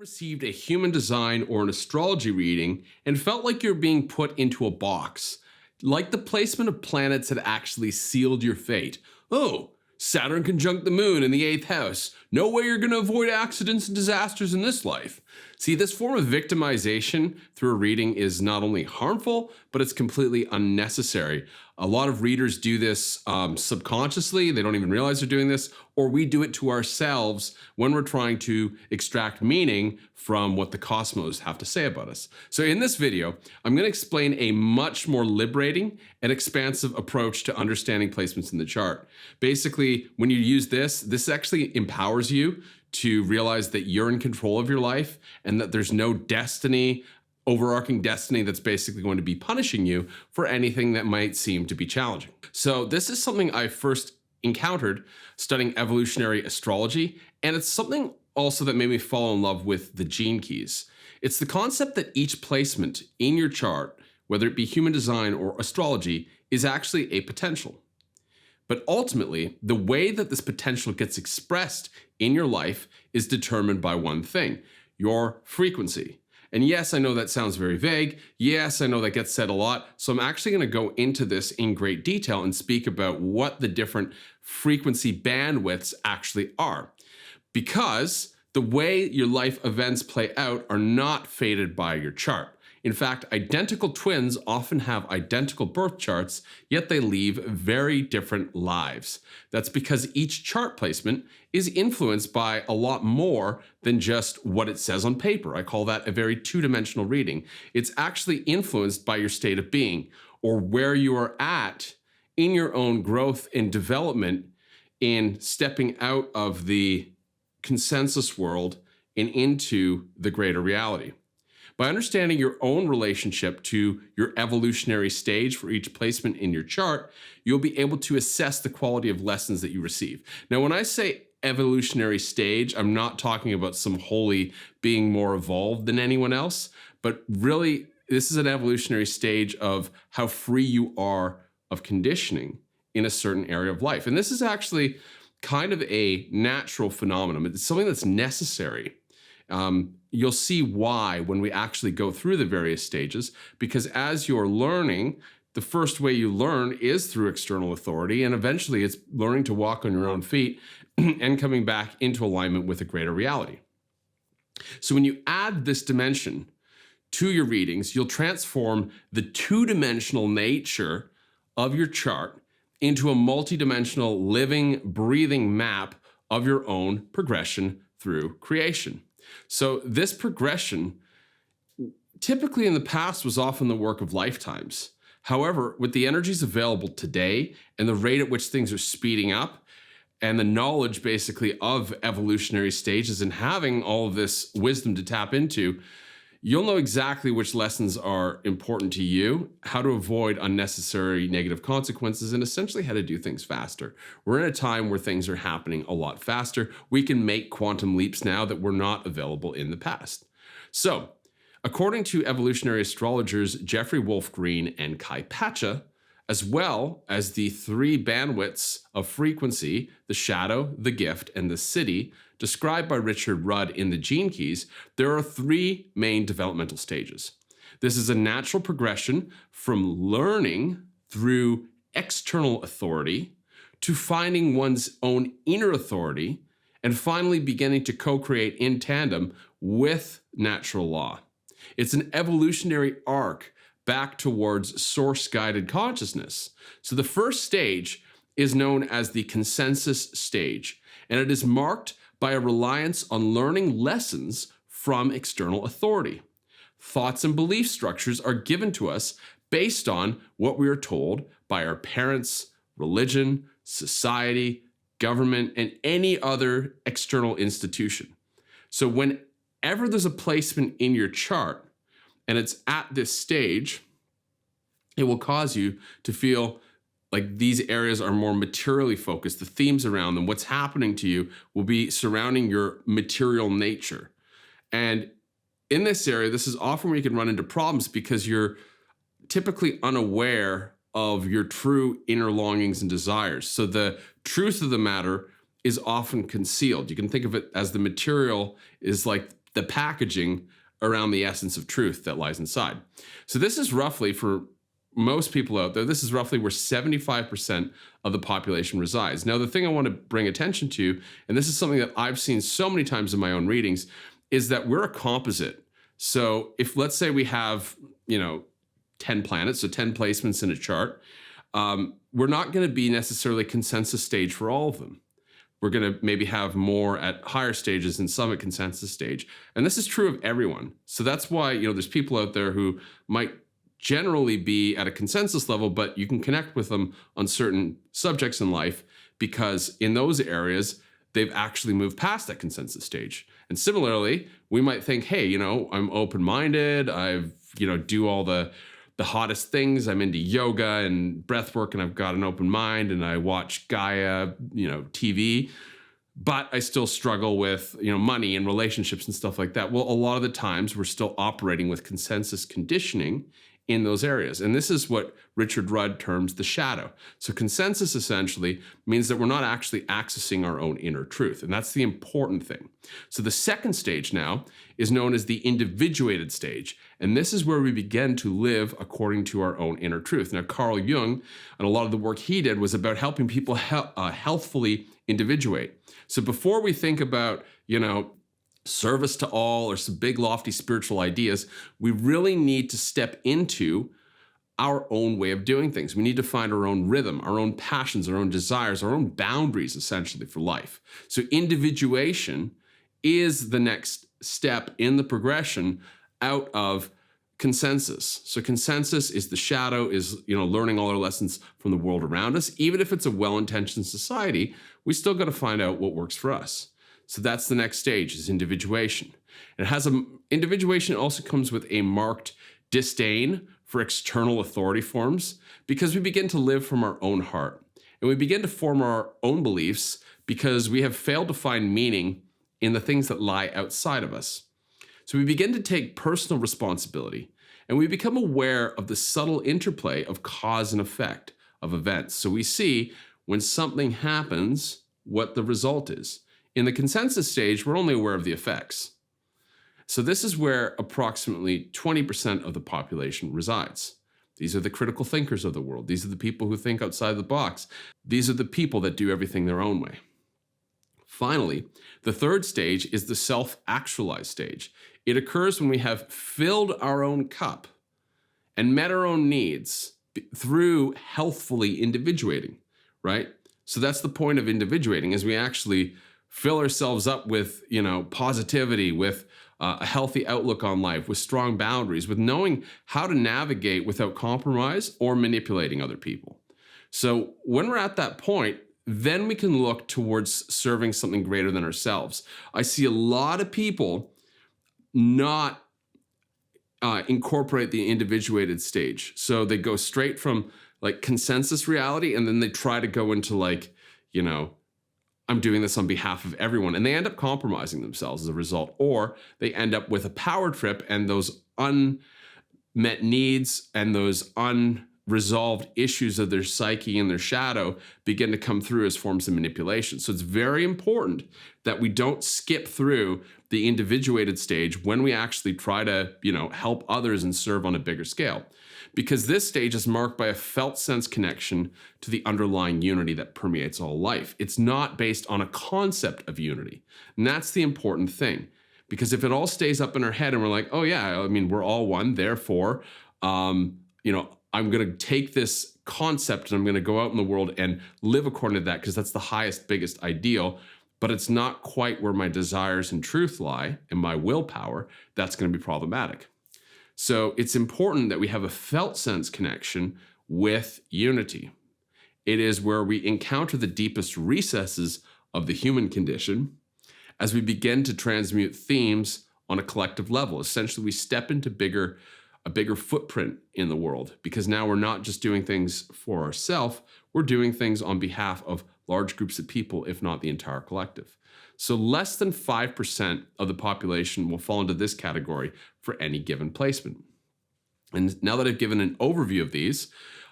Received a human design or an astrology reading and felt like you're being put into a box, like the placement of planets had actually sealed your fate. Oh, Saturn conjunct the moon in the 8th house. No way you're going to avoid accidents and disasters in this life. See, this form of victimization through a reading is not only harmful, but it's completely unnecessary. A lot of readers do this subconsciously. They don't even realize they're doing this, or we do it to ourselves when we're trying to extract meaning from what the cosmos have to say about us. So in this video, I'm going to explain a much more liberating and expansive approach to understanding placements in the chart. Basically, when you use this actually empowers you to realize that you're in control of your life and that there's no destiny, overarching destiny that's basically going to be punishing you for anything that might seem to be challenging. So this is something I first encountered studying evolutionary astrology, and it's something also that made me fall in love with the gene keys. It's the concept that each placement in your chart, whether it be human design or astrology, is actually a potential. But ultimately, the way that this potential gets expressed in your life is determined by one thing: your frequency. And yes, I know that sounds very vague. Yes, I know that gets said a lot. So I'm actually going to go into this in great detail and speak about what the different frequency bandwidths actually are. Because the way your life events play out are not fated by your chart. In fact, identical twins often have identical birth charts, yet they lead very different lives. That's because each chart placement is influenced by a lot more than just what it says on paper. I call that a very two-dimensional reading. It's actually influenced by your state of being, or where you are at in your own growth and development in stepping out of the consensus world and into the greater reality. By understanding your own relationship to your evolutionary stage for each placement in your chart, you'll be able to assess the quality of lessons that you receive. Now, when I say evolutionary stage, I'm not talking about some holy being more evolved than anyone else, but really, this is an evolutionary stage of how free you are of conditioning in a certain area of life. And this is actually kind of a natural phenomenon. It's something that's necessary. You'll see why when we actually go through the various stages, because as you're learning, the first way you learn is through external authority, and eventually it's learning to walk on your own feet and coming back into alignment with a greater reality. So when you add this dimension to your readings, you'll transform the two-dimensional nature of your chart into a multi-dimensional living, breathing map of your own progression through creation. So this progression, typically in the past, was often the work of lifetimes. However, with the energies available today and the rate at which things are speeding up, and the knowledge basically of evolutionary stages and having all of this wisdom to tap into, you'll know exactly which lessons are important to you, how to avoid unnecessary negative consequences, and essentially how to do things faster. We're in a time where things are happening a lot faster. We can make quantum leaps now that were not available in the past. So, according to evolutionary astrologers Jeffrey Wolfe Green and Kaypacha, as well as the three bandwidths of frequency, the shadow, the gift, and the Siddhi, described by Richard Rudd in the Gene Keys, there are three main developmental stages. This is a natural progression from learning through external authority to finding one's own inner authority and finally beginning to co-create in tandem with natural law. It's an evolutionary arc back towards source-guided consciousness. So the first stage is known as the consensus stage, and it is marked by a reliance on learning lessons from external authority. Thoughts and belief structures are given to us based on what we are told by our parents, religion, society, government, and any other external institution. So whenever there's a placement in your chart and it's at this stage, it will cause you to feel like these areas are more materially focused. The themes around them, what's happening to you, will be surrounding your material nature. And in this area, this is often where you can run into problems because you're typically unaware of your true inner longings and desires. So the truth of the matter is often concealed. You can think of it as the material is like the packaging around the essence of truth that lies inside. So this is roughly, for most people out there, this is roughly where 75% of the population resides. Now, the thing I want to bring attention to, and this is something that I've seen so many times in my own readings, is that we're a composite. So if, let's say, we have, 10 planets, so 10 placements in a chart, we're not going to be necessarily consensus stage for all of them. We're going to maybe have more at higher stages and some at consensus stage. And this is true of everyone. So that's why, there's people out there who might generally be at a consensus level, but you can connect with them on certain subjects in life because in those areas, they've actually moved past that consensus stage. And similarly, we might think, hey, I'm open-minded. I've, do all the hottest things. I'm into yoga and breath work, and I've got an open mind, and I watch Gaia, TV, but I still struggle with, money and relationships and stuff like that. Well, a lot of the times we're still operating with consensus conditioning in those areas. And this is what Richard Rudd terms the shadow. So consensus essentially means that we're not actually accessing our own inner truth. And that's the important thing. So the second stage now is known as the individuated stage. And this is where we begin to live according to our own inner truth. Now, Carl Jung, and a lot of the work he did was about helping people healthfully individuate. So before we think about, service to all or some big lofty spiritual ideas, we really need to step into our own way of doing things. We need to find our own rhythm, our own passions, our own desires, our own boundaries essentially for life. So individuation is the next step in the progression out of consensus. So consensus is the shadow, is learning all our lessons from the world around us. Even if it's a well-intentioned society, we still got to find out what works for us. So that's the next stage, is individuation. Individuation also comes with a marked disdain for external authority forms, because we begin to live from our own heart. And we begin to form our own beliefs because we have failed to find meaning in the things that lie outside of us. So we begin to take personal responsibility, and we become aware of the subtle interplay of cause and effect of events. So we see when something happens, what the result is. In the consensus stage, we're only aware of the effects. So this is where approximately 20% of the population resides. These are the critical thinkers of the world. These are the people who think outside the box. These are the people that do everything their own way. Finally, the third stage is the self-actualized stage. It occurs when we have filled our own cup and met our own needs through healthfully individuating, right? So that's the point of individuating, is we actually fill ourselves up with, positivity, with a healthy outlook on life, with strong boundaries, with knowing how to navigate without compromise or manipulating other people. So when we're at that point, then we can look towards serving something greater than ourselves. I see a lot of people not incorporate the individuated stage. So they go straight from like consensus reality, and then they try to go into I'm doing this on behalf of everyone. And they end up compromising themselves as a result. Or they end up with a power trip, and those unmet needs and those unresolved issues of their psyche and their shadow begin to come through as forms of manipulation. So it's very important that we don't skip through the individuated stage when we actually try to, help others and serve on a bigger scale. Because this stage is marked by a felt sense connection to the underlying unity that permeates all life. It's not based on a concept of unity. And that's the important thing. Because if it all stays up in our head and we're like, oh yeah, we're all one, therefore, I'm going to take this concept and I'm going to go out in the world and live according to that because that's the highest, biggest ideal, but it's not quite where my desires and truth lie and my willpower, that's going to be problematic. So it's important that we have a felt sense connection with unity. It is where we encounter the deepest recesses of the human condition as we begin to transmute themes on a collective level. Essentially, we step into a bigger footprint in the world, because now we're not just doing things for ourselves, we're doing things on behalf of large groups of people, if not the entire collective. So less than 5% of the population will fall into this category for any given placement. And now that I've given an overview of these,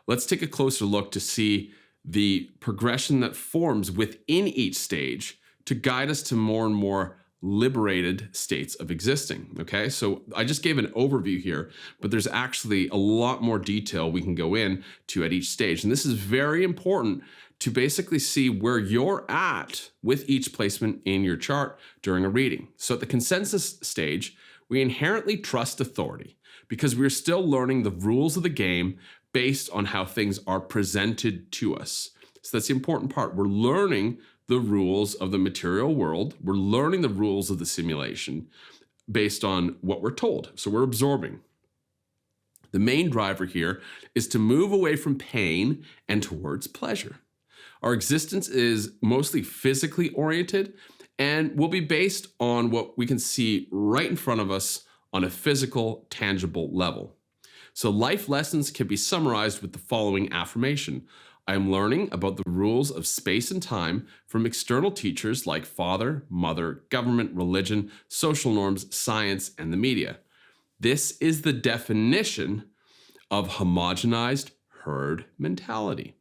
let's take a closer look to see the progression that forms within each stage to guide us to more and more liberated states of existing. Okay, so I just gave an overview here, but there's actually a lot more detail we can go into at each stage. And this is very important to basically see where you're at with each placement in your chart during a reading. So at the consensus stage, we inherently trust authority because we're still learning the rules of the game based on how things are presented to us. So that's the important part. We're learning the rules of the material world. We're learning the rules of the simulation based on what we're told. So we're absorbing. The main driver here is to move away from pain and towards pleasure. Our existence is mostly physically oriented and will be based on what we can see right in front of us on a physical, tangible level. So life lessons can be summarized with the following affirmation. I am learning about the rules of space and time from external teachers like father, mother, government, religion, social norms, science, and the media. This is the definition of homogenized herd mentality.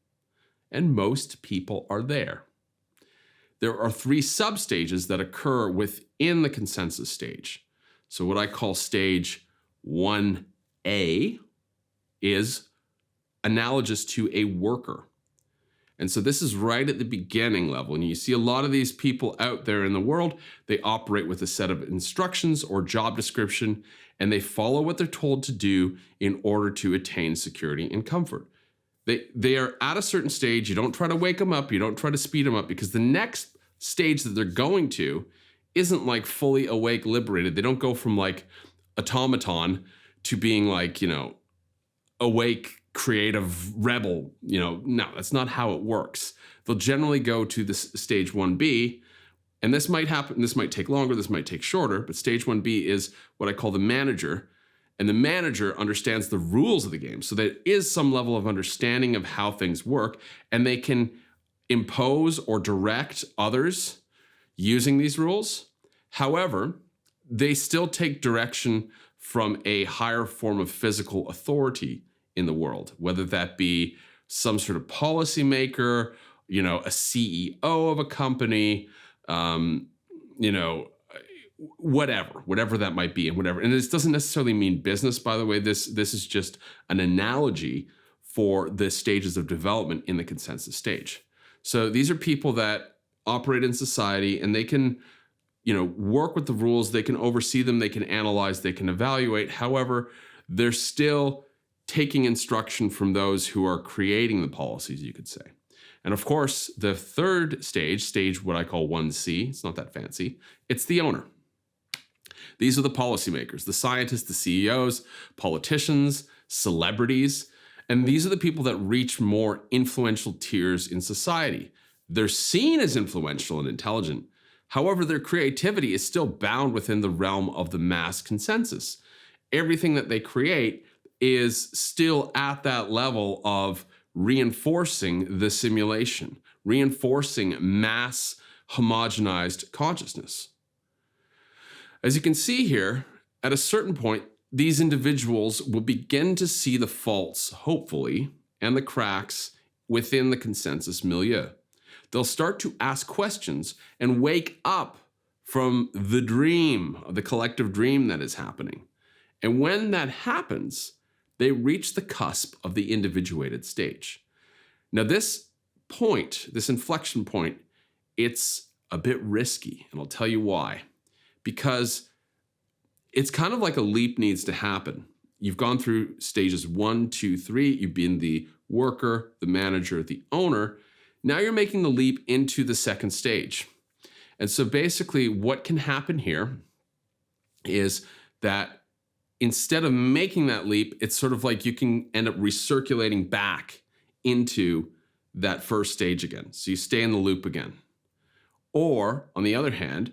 And most people are there. There are 3 substages that occur within the consensus stage. So what I call stage 1A is analogous to a worker. And so this is right at the beginning level. And you see a lot of these people out there in the world, they operate with a set of instructions or job description, and they follow what they're told to do in order to attain security and comfort. They are at a certain stage. You don't try to wake them up. You don't try to speed them up, because the next stage that they're going to isn't like fully awake, liberated. They don't go from like automaton to being like, awake, creative rebel. No, that's not how it works. They'll generally go to this stage 1B, and this might happen. This might take longer. This might take shorter, but stage 1B is what I call the manager. And the manager understands the rules of the game. So there is some level of understanding of how things work, and they can impose or direct others using these rules. However, they still take direction from a higher form of physical authority in the world, whether that be some sort of policymaker, a CEO of a company, whatever that might be, and this doesn't necessarily mean business, by the way. This is just an analogy for the stages of development in the consensus stage. So these are people that operate in society, and they can work with the rules, they can oversee them, they can analyze, they can evaluate. However, they're still taking instruction from those who are creating the policies, you could say. And of course, the third stage what I call 1C, it's not that fancy, it's the owner. These are the policymakers, the scientists, the CEOs, politicians, celebrities, and these are the people that reach more influential tiers in society. They're seen as influential and intelligent. However, their creativity is still bound within the realm of the mass consensus. Everything that they create is still at that level of reinforcing the simulation, reinforcing mass homogenized consciousness. As you can see here, at a certain point, these individuals will begin to see the faults, hopefully, and the cracks within the consensus milieu. They'll start to ask questions and wake up from the dream, the collective dream that is happening. And when that happens, they reach the cusp of the individuated stage. Now, this point, this inflection point, it's a bit risky, and I'll tell you why. Because it's kind of like a leap needs to happen. You've gone through stages 1, 2, 3. You've been the worker, the manager, the owner. Now you're making the leap into the second stage. And so basically what can happen here is that instead of making that leap, it's sort of like you can end up recirculating back into that first stage again. So you stay in the loop again. Or on the other hand,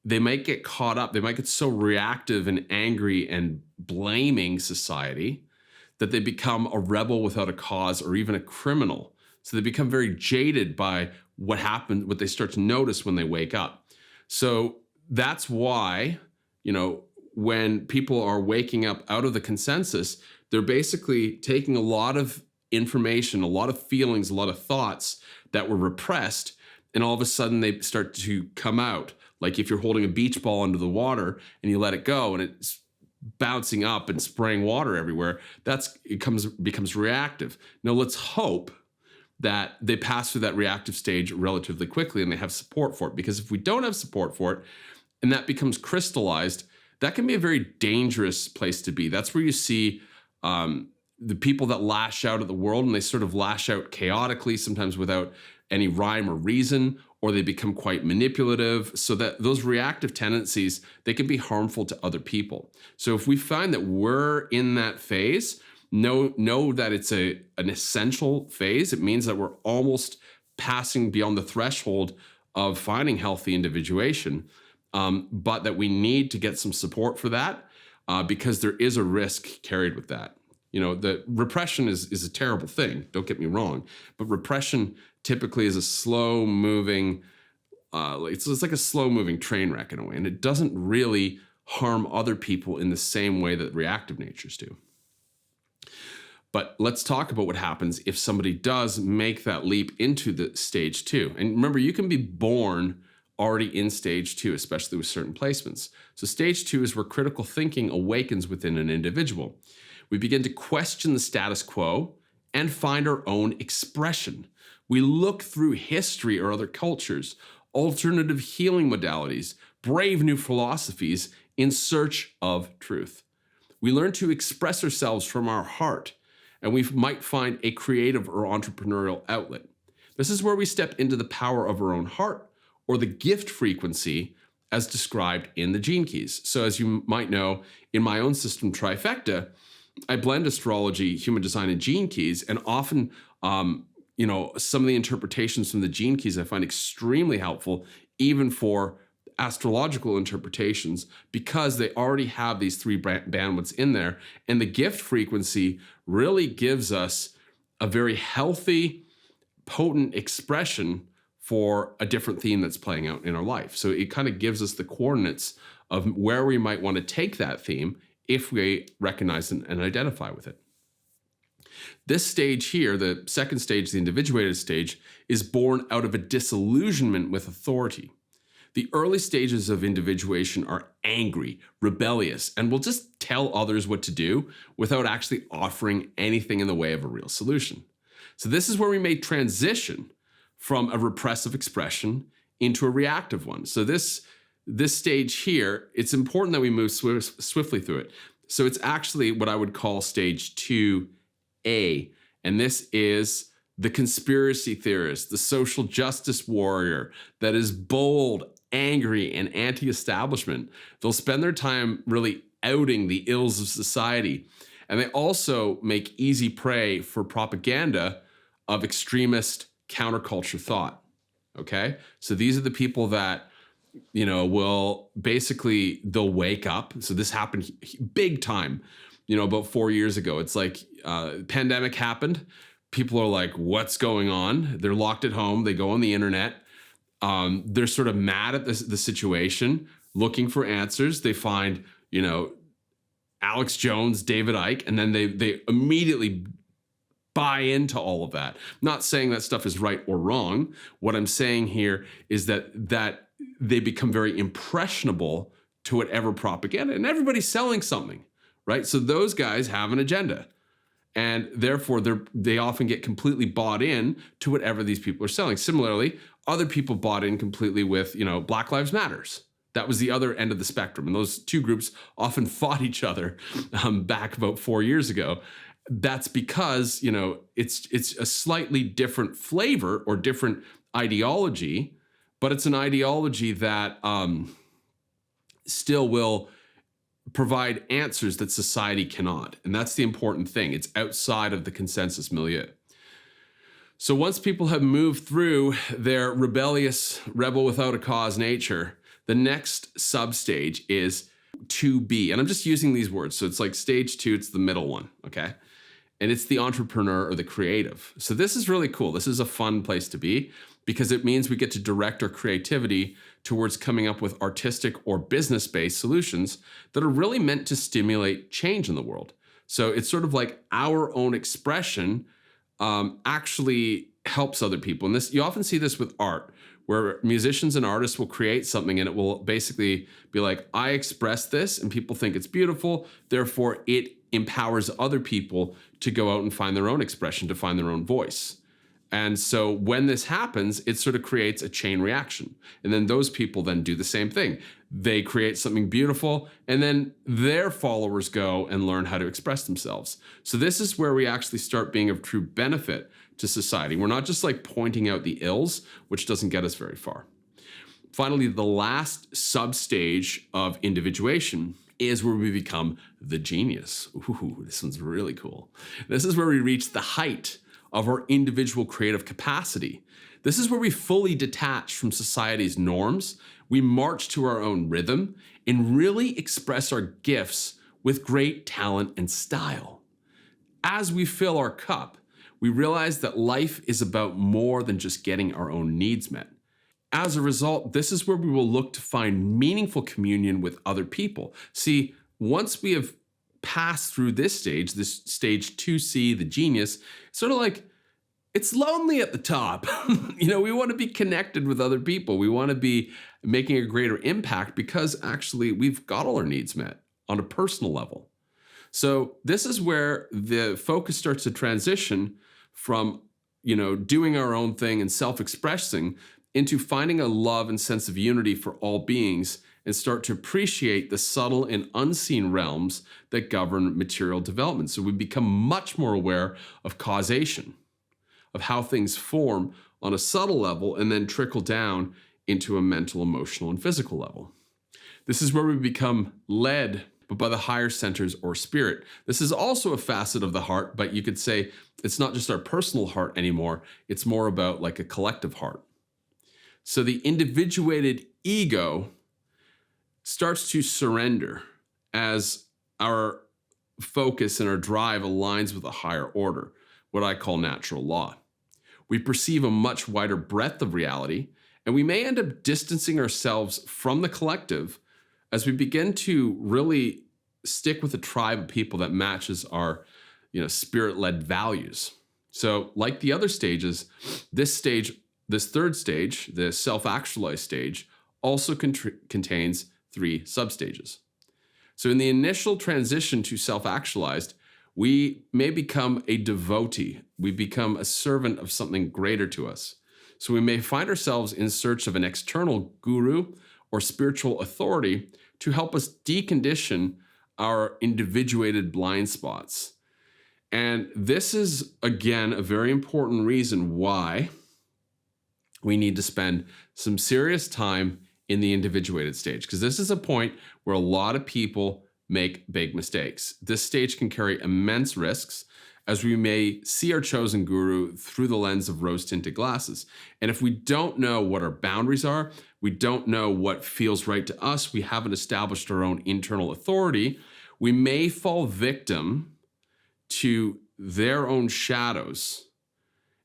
they might get caught up. They might get so reactive and angry and blaming society that they become a rebel without a cause, or even a criminal. So they become very jaded by what happened, what they start to notice when they wake up. So that's why, when people are waking up out of the consensus, they're basically taking a lot of information, a lot of feelings, a lot of thoughts that were repressed, and all of a sudden they start to come out, Like if you're holding a beach ball under the water and you let it go and it's bouncing up and spraying water everywhere, becomes reactive. Now let's hope that they pass through that reactive stage relatively quickly and they have support for it. Because if we don't have support for it and that becomes crystallized, that can be a very dangerous place to be. That's where you see the people that lash out at the world, and they sort of lash out chaotically, sometimes without any rhyme or reason, or they become quite manipulative, so that those reactive tendencies, they can be harmful to other people. So if we find that we're in that phase, know that it's an essential phase. It means that we're almost passing beyond the threshold of finding healthy individuation, but that we need to get some support for that because there is a risk carried with that. You know, the repression is a terrible thing, don't get me wrong, but repression typically is a slow moving, it's like a slow moving train wreck in a way, and it doesn't really harm other people in the same way that reactive natures do. But let's talk about what happens if somebody does make that leap into the stage 2. And remember, you can be born already in stage 2, especially with certain placements. So stage 2 is where critical thinking awakens within an individual. We begin to question the status quo and find our own expression. We look through history or other cultures, alternative healing modalities, brave new philosophies in search of truth. We learn to express ourselves from our heart, and we might find a creative or entrepreneurial outlet. This is where we step into the power of our own heart, or the gift frequency as described in the gene keys. So as you might know, in my own system, TRIFECTA, I blend astrology, human design, and gene keys, and often, some of the interpretations from the gene keys I find extremely helpful, even for astrological interpretations, because they already have these 3 bandwidths in there, and the gift frequency really gives us a very healthy, potent expression for a different theme that's playing out in our life. So it kind of gives us the coordinates of where we might want to take that theme if we recognize and identify with it. This stage here, the second stage, the individuated stage, is born out of a disillusionment with authority. The early stages of individuation are angry, rebellious, and will just tell others what to do without actually offering anything in the way of a real solution. So this is where we may transition from a repressive expression into a reactive one. So this stage here, it's important that we move swiftly through it. So it's actually what I would call stage 2A. And this is the conspiracy theorist, the social justice warrior that is bold, angry, and anti-establishment. They'll spend their time really outing the ills of society. And they also make easy prey for propaganda of extremist counterculture thought. Okay? So these are the people that will basically, they'll wake up. So this happened big time, about 4 years ago. It's like pandemic happened. People are like, what's going on? They're locked at home. They go on the internet. They're sort of mad at the situation, looking for answers. They find, Alex Jones, David Icke, and then they immediately buy into all of that. Not saying that stuff is right or wrong. What I'm saying here is that they become very impressionable to whatever propaganda, and everybody's selling something, right? So those guys have an agenda, and therefore they often get completely bought in to whatever these people are selling. Similarly, other people bought in completely with, Black Lives Matters. That was the other end of the spectrum, and those two groups often fought each other back about 4 years ago. That's because, it's a slightly different flavor or different ideology, but it's an ideology that still will provide answers that society cannot. And that's the important thing. It's outside of the consensus milieu. So once people have moved through their rebellious, rebel without a cause nature, the next substage is 2B. And I'm just using these words. So it's like stage 2, it's the middle one, okay? And it's the entrepreneur or the creative. So this is really cool. This is a fun place to be because it means we get to direct our creativity towards coming up with artistic or business-based solutions that are really meant to stimulate change in the world. So it's sort of like our own expression actually helps other people. And you often see this with art, where musicians and artists will create something and it will basically be like, I express this and people think it's beautiful, therefore it empowers other people to go out and find their own expression, to find their own voice. And so when this happens, it sort of creates a chain reaction. And then those people then do the same thing. They create something beautiful, and then their followers go and learn how to express themselves. So this is where we actually start being of true benefit to society. We're not just like pointing out the ills, which doesn't get us very far. Finally, the last sub-stage of individuation is where we become the genius. Ooh, this one's really cool. This is where we reach the height of our individual creative capacity. This is where we fully detach from society's norms. We march to our own rhythm and really express our gifts with great talent and style. As we fill our cup, we realize that life is about more than just getting our own needs met. As a result, this is where we will look to find meaningful communion with other people. See, once we have passed through this stage 2C, the genius, sort of like, it's lonely at the top. We want to be connected with other people. We want to be making a greater impact because actually we've got all our needs met on a personal level. So this is where the focus starts to transition from, doing our own thing and self-expressing into finding a love and sense of unity for all beings and start to appreciate the subtle and unseen realms that govern material development. So we become much more aware of causation, of how things form on a subtle level and then trickle down into a mental, emotional, and physical level. This is where we become led by the higher centers or spirit. This is also a facet of the heart, but you could say it's not just our personal heart anymore. It's more about like a collective heart. So the individuated ego starts to surrender as our focus and our drive aligns with a higher order, what I call natural law. We perceive a much wider breadth of reality, and we may end up distancing ourselves from the collective as we begin to really stick with a tribe of people that matches our, spirit-led values. So like the other stages, this third stage, the self-actualized stage, also contains 3 substages. So in the initial transition to self-actualized, we may become a devotee. We become a servant of something greater to us. So we may find ourselves in search of an external guru or spiritual authority to help us decondition our individuated blind spots. And this is, again, a very important reason why we need to spend some serious time in the individuated stage, because this is a point where a lot of people make big mistakes. This stage can carry immense risks as we may see our chosen guru through the lens of rose-tinted glasses. And if we don't know what our boundaries are, we don't know what feels right to us, we haven't established our own internal authority, we may fall victim to their own shadows.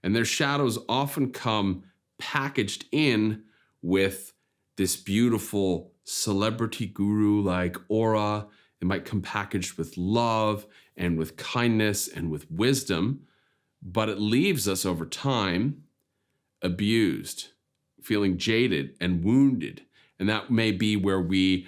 And their shadows often come packaged in with this beautiful celebrity guru-like aura. It might come packaged with love and with kindness and with wisdom, but it leaves us over time abused, feeling jaded and wounded. And that may be where we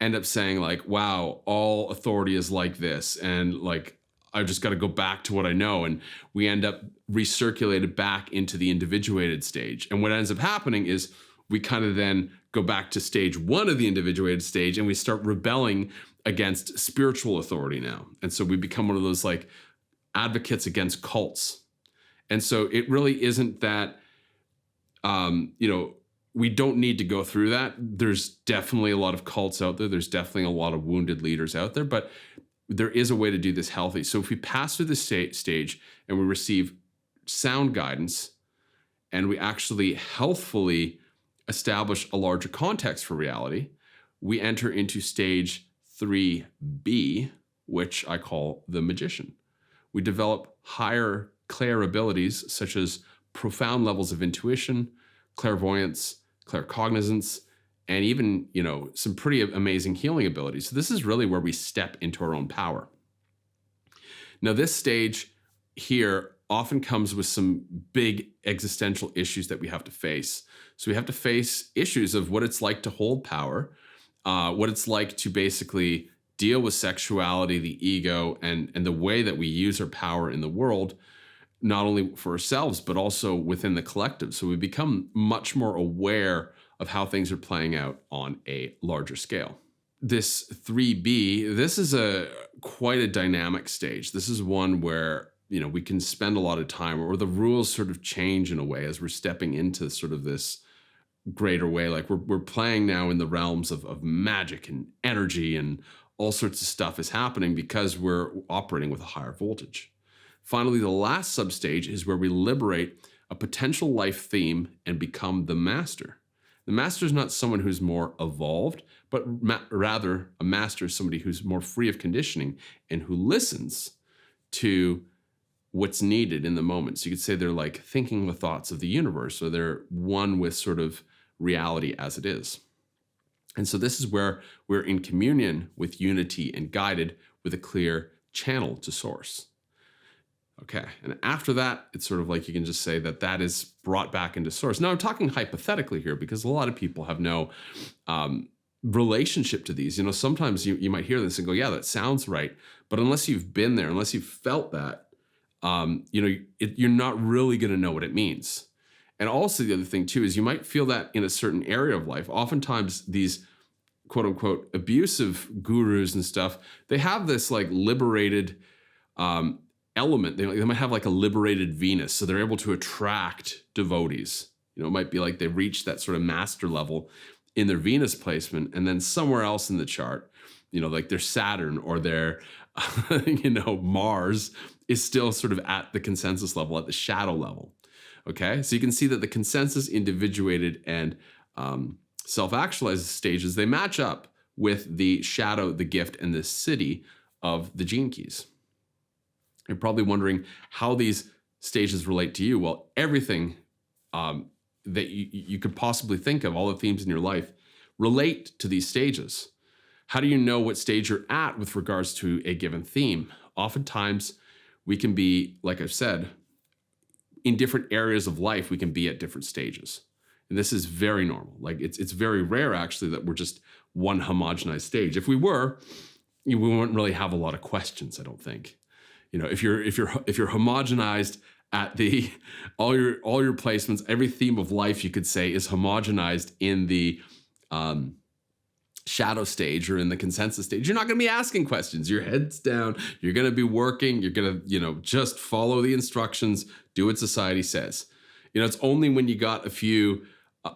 end up saying like, wow, all authority is like this. And like, I've just got to go back to what I know. And we end up recirculated back into the individuated stage. And what ends up happening is we kind of then go back to stage 1 of the individuated stage and we start rebelling against spiritual authority now. And so we become one of those like advocates against cults. And so it really isn't that, we don't need to go through that. There's definitely a lot of cults out there. There's definitely a lot of wounded leaders out there, but there is a way to do this healthy. So if we pass through this stage and we receive sound guidance and we actually healthfully establish a larger context for reality, we enter into stage 3B, which I call the magician. We develop higher clair abilities such as profound levels of intuition, clairvoyance, claircognizance, and even, some pretty amazing healing abilities. So this is really where we step into our own power. Now, this stage here often comes with some big existential issues that we have to face. So we have to face issues of what it's like to hold power, what it's like to basically deal with sexuality, the ego, and the way that we use our power in the world, not only for ourselves, but also within the collective. So we become much more aware of how things are playing out on a larger scale. This 3B, this is quite a dynamic stage. This is one where, we can spend a lot of time, or the rules sort of change in a way as we're stepping into sort of this greater way. Like we're playing now in the realms of magic and energy, and all sorts of stuff is happening because we're operating with a higher voltage. Finally, the last substage is where we liberate a potential life theme and become the master. The master is not someone who's more evolved, but rather a master is somebody who's more free of conditioning and who listens to what's needed in the moment. So you could say they're like thinking the thoughts of the universe, or they're one with sort of reality as it is. And so this is where we're in communion with unity and guided with a clear channel to source. Okay, and after that, it's sort of like you can just say that is brought back into source. Now, I'm talking hypothetically here because a lot of people have no relationship to these. Sometimes you might hear this and go, yeah, that sounds right. But unless you've been there, unless you've felt that, you're not really going to know what it means. And also the other thing too is you might feel that in a certain area of life. Oftentimes these quote unquote abusive gurus and stuff, they have this like liberated element. They might have like a liberated Venus, so they're able to attract devotees. It might be like they reach that sort of master level in their Venus placement, and then somewhere else in the chart, like their Saturn or their Mars is still sort of at the consensus level, at the shadow level. Okay, so you can see that the consensus, individuated, and self-actualized stages, they match up with the shadow, the gift, and the Siddhi of the gene keys. You're probably wondering how these stages relate to you. Well, everything that you could possibly think of, all the themes in your life, relate to these stages. How do you know what stage you're at with regards to a given theme? Oftentimes, we can be, like I've said, in different areas of life, we can be at different stages. And this is very normal. Like it's very rare, actually, that we're just one homogenized stage. If we were, we wouldn't really have a lot of questions, I don't think. If you're homogenized at all your placements, every theme of life you could say is homogenized in the shadow stage or in the consensus stage, you're not going to be asking questions. Your head's down. You're going to be working. You're going to just follow the instructions, do what society says. It's only when you got a few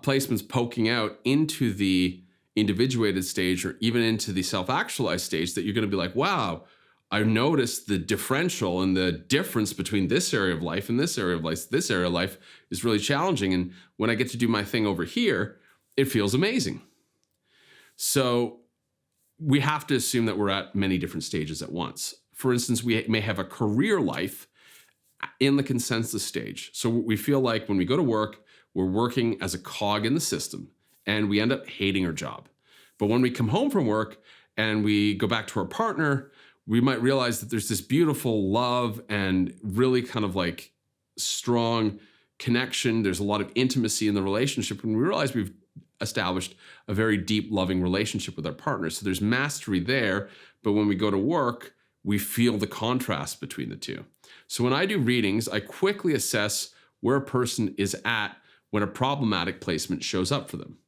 placements poking out into the individuated stage or even into the self-actualized stage that you're going to be like, wow, I noticed the differential and the difference between this area of life and this area of life. This area of life is really challenging. And when I get to do my thing over here, it feels amazing. So we have to assume that we're at many different stages at once. For instance, we may have a career life in the consensus stage. So we feel like when we go to work, we're working as a cog in the system and we end up hating our job. But when we come home from work and we go back to our partner, we might realize that there's this beautiful love and really kind of like strong connection. There's a lot of intimacy in the relationship, and we realize we've established a very deep, loving relationship with our partner. So there's mastery there, but when we go to work, we feel the contrast between the two. So when I do readings, I quickly assess where a person is at when a problematic placement shows up for them.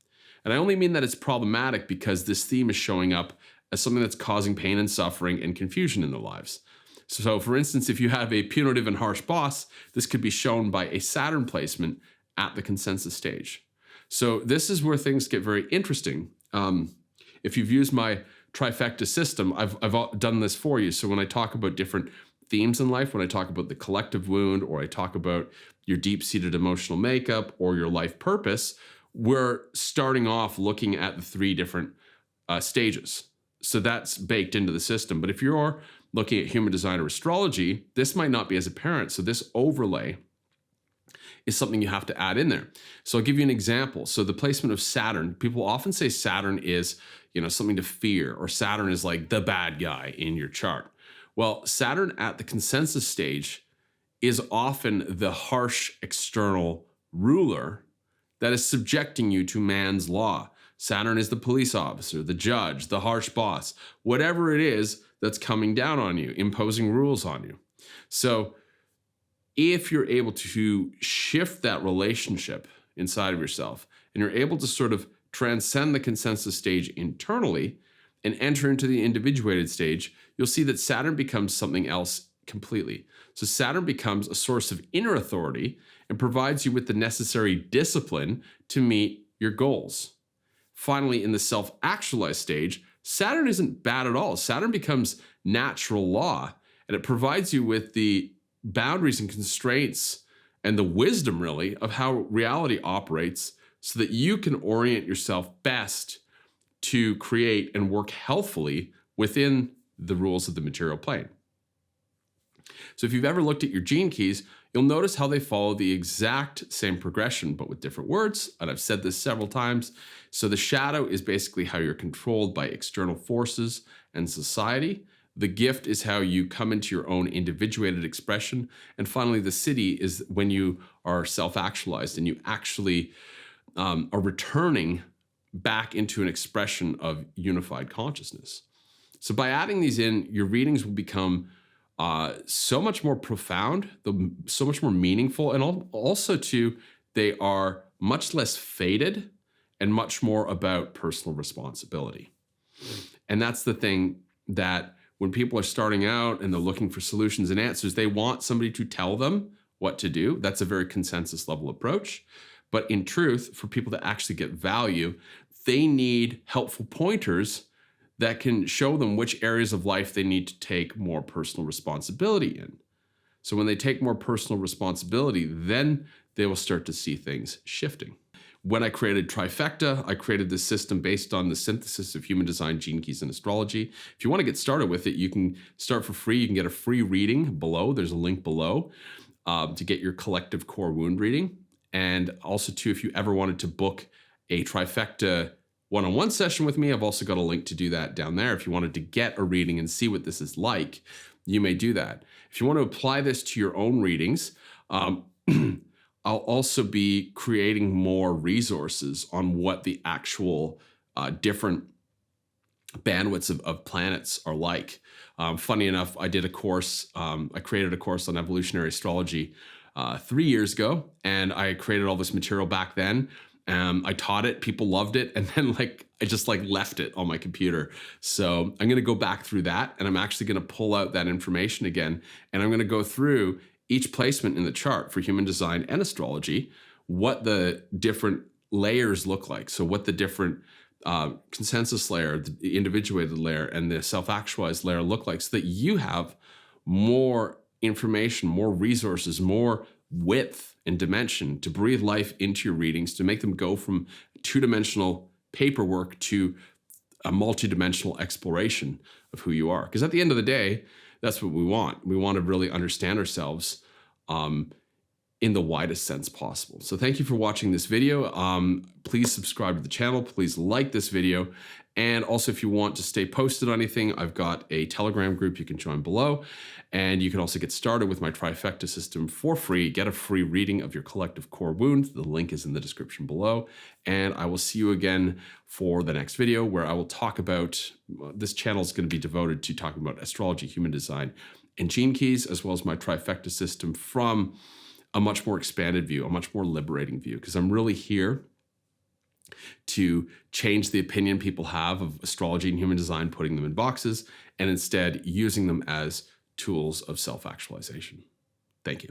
And I only mean that it's problematic because this theme is showing up as something that's causing pain and suffering and confusion in their lives. So for instance, if you have a punitive and harsh boss, this could be shown by a Saturn placement at the consensus stage. So this is where things get very interesting. If you've used my TRIFECTA system, I've done this for you. So when I talk about different themes in life, when I talk about the collective wound, or I talk about your deep-seated emotional makeup or your life purpose, we're starting off looking at the three different stages. So that's baked into the system. But if you're looking at human design or astrology, this might not be as apparent. So this overlay is something you have to add in there. So I'll give you an example. So the placement of Saturn, people often say Saturn is, something to fear, or Saturn is like the bad guy in your chart. Well, Saturn at the consensus stage is often the harsh external ruler that is subjecting you to man's law. Saturn is the police officer, the judge, the harsh boss, whatever it is that's coming down on you, imposing rules on you. So if you're able to shift that relationship inside of yourself and you're able to sort of transcend the consensus stage internally and enter into the individuated stage, you'll see that Saturn becomes something else completely. So Saturn becomes a source of inner authority and provides you with the necessary discipline to meet your goals. Finally, in the self-actualized stage, Saturn isn't bad at all. Saturn becomes natural law, and it provides you with the boundaries and constraints and the wisdom, really, of how reality operates so that you can orient yourself best to create and work healthfully within the rules of the material plane. So if you've ever looked at your gene keys, you'll notice how they follow the exact same progression, but with different words. And I've said this several times. So the shadow is basically how you're controlled by external forces and society. The gift is how you come into your own individuated expression. And finally, the Siddhi is when you are self-actualized and you actually are returning back into an expression of unified consciousness. So by adding these in, your readings will become so much more profound, so much more meaningful, and also too, they are much less faded and much more about personal responsibility. And that's the thing, that when people are starting out and they're looking for solutions and answers, they want somebody to tell them what to do. That's a very consensus level approach. But in truth, for people to actually get value, they need helpful pointers that can show them which areas of life they need to take more personal responsibility in. So when they take more personal responsibility, then they will start to see things shifting. When I created TRIFECTA, I created this system based on the synthesis of human design, gene keys, and astrology. If you want to get started with it, you can start for free. You can get a free reading below. There's a link below to get your collective core wound reading. And also too, if you ever wanted to book a TRIFECTA one-on-one session with me, I've also got a link to do that down there. If you wanted to get a reading and see what this is like, you may do that. If you want to apply this to your own readings, I'll also be creating more resources on what the actual different bandwidths of planets are like. Funny enough, I did a course, I created a course on evolutionary astrology 3 years ago, and I created all this material back then. I taught it, people loved it, and then I just left it on my computer. So I'm gonna go back through that, and I'm actually gonna pull out that information again, and I'm gonna go through each placement in the chart for human design and astrology, what the different layers look like. So what the different consensus layer, the individuated layer, and the self-actualized layer look like, so that you have more information, more resources, more width and dimension to breathe life into your readings, to make them go from two-dimensional paperwork to a multi-dimensional exploration of who you are. Because at the end of the day, that's what we want. We want to really understand ourselves in the widest sense possible. So thank you for watching this video. Please subscribe to the channel. Please like this video. And also, if you want to stay posted on anything, I've got a Telegram group you can join below. And you can also get started with my TRIFECTA system for free. Get a free reading of your collective core wound. The link is in the description below. And I will see you again for the next video, where I will talk about, this channel is going to be devoted to talking about astrology, human design, and gene keys, as well as my TRIFECTA system from a much more expanded view, a much more liberating view, because I'm really here to change the opinion people have of astrology and human design, putting them in boxes, and instead using them as tools of self-actualization. Thank you.